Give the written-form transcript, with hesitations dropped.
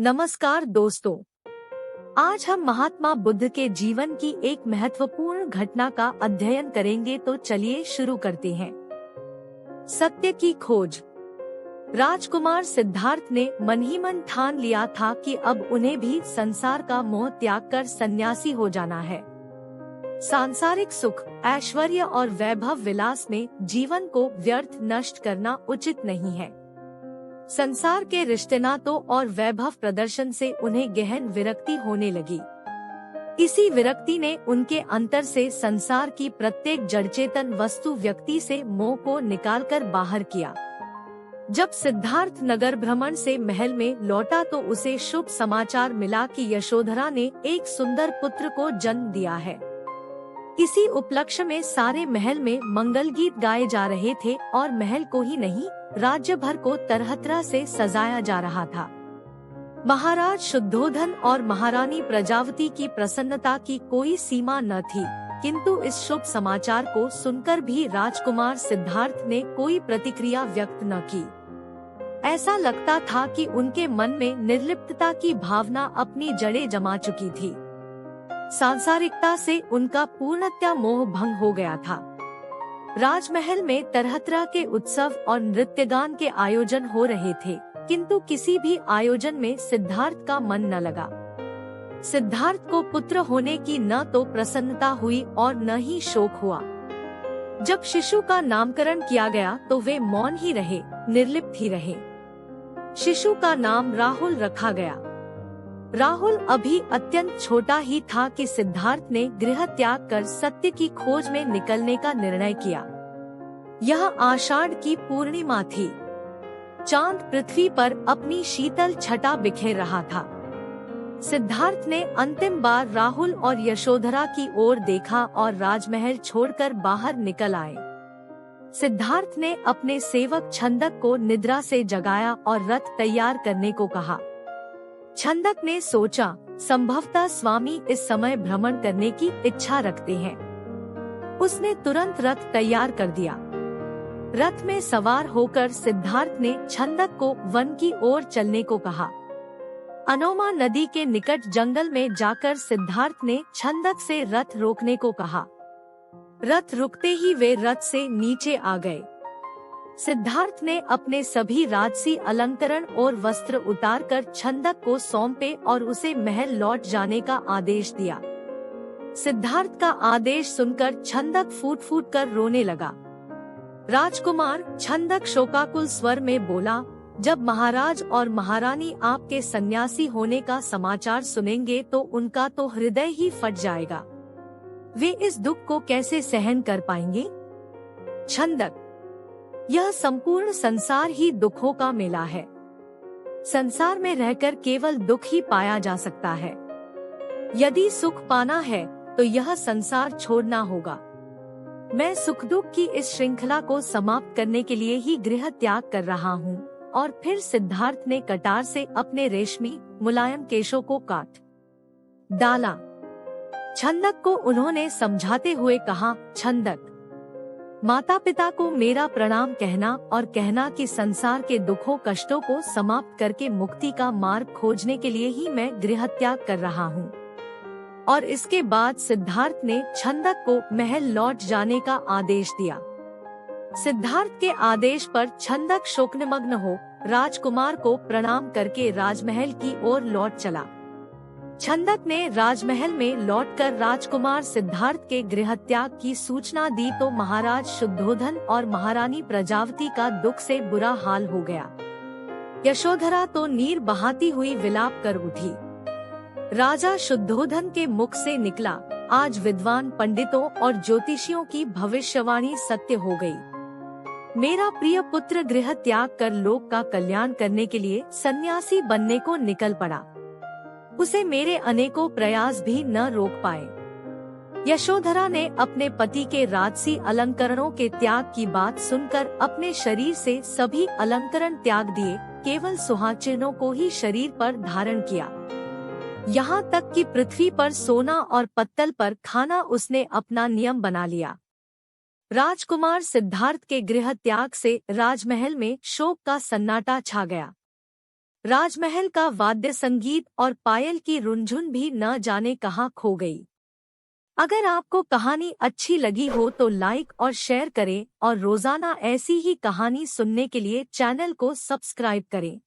नमस्कार दोस्तों, आज हम महात्मा बुद्ध के जीवन की एक महत्वपूर्ण घटना का अध्ययन करेंगे। तो चलिए शुरू करते हैं। सत्य की खोज। राजकुमार सिद्धार्थ ने मन ही मन ठान लिया था कि अब उन्हें भी संसार का मोह त्याग कर सन्यासी हो जाना है। सांसारिक सुख, ऐश्वर्य और वैभव विलास में जीवन को व्यर्थ नष्ट करना उचित नहीं है। संसार के रिश्ते नातों और वैभव प्रदर्शन से उन्हें गहन विरक्ति होने लगी। इसी विरक्ति ने उनके अंतर से संसार की प्रत्येक जड़चेतन वस्तु व्यक्ति से मोह को निकालकर बाहर किया। जब सिद्धार्थ नगर भ्रमण से महल में लौटा तो उसे शुभ समाचार मिला कि यशोधरा ने एक सुंदर पुत्र को जन्म दिया है। इसी उपलक्ष्य में सारे महल में मंगल गीत गाए जा रहे थे और महल को ही नहीं, राज्य भर को तरह तरह से सजाया जा रहा था। महाराज शुद्धोधन और महारानी प्रजावती की प्रसन्नता की कोई सीमा न थी, किंतु इस शुभ समाचार को सुनकर भी राजकुमार सिद्धार्थ ने कोई प्रतिक्रिया व्यक्त न की। ऐसा लगता था कि उनके मन में निर्लिप्तता की भावना अपनी जड़ें जमा चुकी थी। सांसारिकता से उनका पूर्णतः मोह भंग हो गया था। राजमहल में तरह तरह के उत्सव और नृत्यगान के आयोजन हो रहे थे, किंतु किसी भी आयोजन में सिद्धार्थ का मन न लगा। सिद्धार्थ को पुत्र होने की न तो प्रसन्नता हुई और न ही शोक हुआ। जब शिशु का नामकरण किया गया तो वे मौन ही रहे, निर्लिप्त ही रहे। शिशु का नाम राहुल रखा गया। राहुल अभी अत्यंत छोटा ही था कि सिद्धार्थ ने गृह त्याग कर सत्य की खोज में निकलने का निर्णय किया। यह आषाढ़ की पूर्णिमा थी। चांद पृथ्वी पर अपनी शीतल छटा बिखेर रहा था। सिद्धार्थ ने अंतिम बार राहुल और यशोधरा की ओर देखा और राजमहल छोड़कर बाहर निकल आए। सिद्धार्थ ने अपने सेवक छंदक को निद्रा से जगाया और रथ तैयार करने को कहा। छंदक ने सोचा, संभवतः स्वामी इस समय भ्रमण करने की इच्छा रखते हैं। उसने तुरंत रथ तैयार कर दिया। रथ में सवार होकर सिद्धार्थ ने छंदक को वन की ओर चलने को कहा। अनोमा नदी के निकट जंगल में जाकर सिद्धार्थ ने छंदक से रथ रोकने को कहा। रथ रुकते ही वे रथ से नीचे आ गए। सिद्धार्थ ने अपने सभी राजसी अलंकरण और वस्त्र उतारकर छंदक को सौंपे और उसे महल लौट जाने का आदेश दिया। सिद्धार्थ का आदेश सुनकर छंदक फूट फूट कर रोने लगा। राजकुमार, छंदक शोकाकुल स्वर में बोला, जब महाराज और महारानी आपके सन्यासी होने का समाचार सुनेंगे तो उनका तो हृदय ही फट जाएगा। वे इस दुख को कैसे सहन कर पाएंगे? छंदक, यह संपूर्ण संसार ही दुखों का मेला है। संसार में रहकर केवल दुख ही पाया जा सकता है। यदि सुख पाना है तो यह संसार छोड़ना होगा। मैं सुख दुख की इस श्रृंखला को समाप्त करने के लिए ही गृह त्याग कर रहा हूँ। और फिर सिद्धार्थ ने कटार से अपने रेशमी मुलायम केशों को काट डाला। छंदक को उन्होंने समझाते हुए कहा, छंदक, माता पिता को मेरा प्रणाम कहना और कहना कि संसार के दुखों कष्टों को समाप्त करके मुक्ति का मार्ग खोजने के लिए ही मैं गृह त्याग कर रहा हूँ। और इसके बाद सिद्धार्थ ने छंदक को महल लौट जाने का आदेश दिया। सिद्धार्थ के आदेश पर छंदक शोकनिमग्न हो राजकुमार को प्रणाम करके राजमहल की ओर लौट चला। छंदक ने राजमहल में लौटकर राजकुमार सिद्धार्थ के गृह त्याग की सूचना दी तो महाराज शुद्धोधन और महारानी प्रजावती का दुख से बुरा हाल हो गया। यशोधरा तो नीर बहाती हुई विलाप कर उठी। राजा शुद्धोधन के मुख से निकला, आज विद्वान पंडितों और ज्योतिषियों की भविष्यवाणी सत्य हो गई। मेरा प्रिय पुत्र गृह त्याग कर लोक का कल्याण करने के लिए सन्यासी बनने को निकल पड़ा। उसे मेरे अनेकों प्रयास भी न रोक पाए। यशोधरा ने अपने पति के राजसी अलंकरणों के त्याग की बात सुनकर अपने शरीर से सभी अलंकरण त्याग दिए, केवल सुहाचिन्हों को ही शरीर पर धारण किया। यहाँ तक कि पृथ्वी पर सोना और पत्तल पर खाना उसने अपना नियम बना लिया। राजकुमार सिद्धार्थ के गृह त्याग से राजमहल में शोक का सन्नाटा छा गया। राजमहल का वाद्य संगीत और पायल की रुनझुन भी न जाने कहाँ खो गई। अगर आपको कहानी अच्छी लगी हो तो लाइक और शेयर करें और रोजाना ऐसी ही कहानी सुनने के लिए चैनल को सब्सक्राइब करें।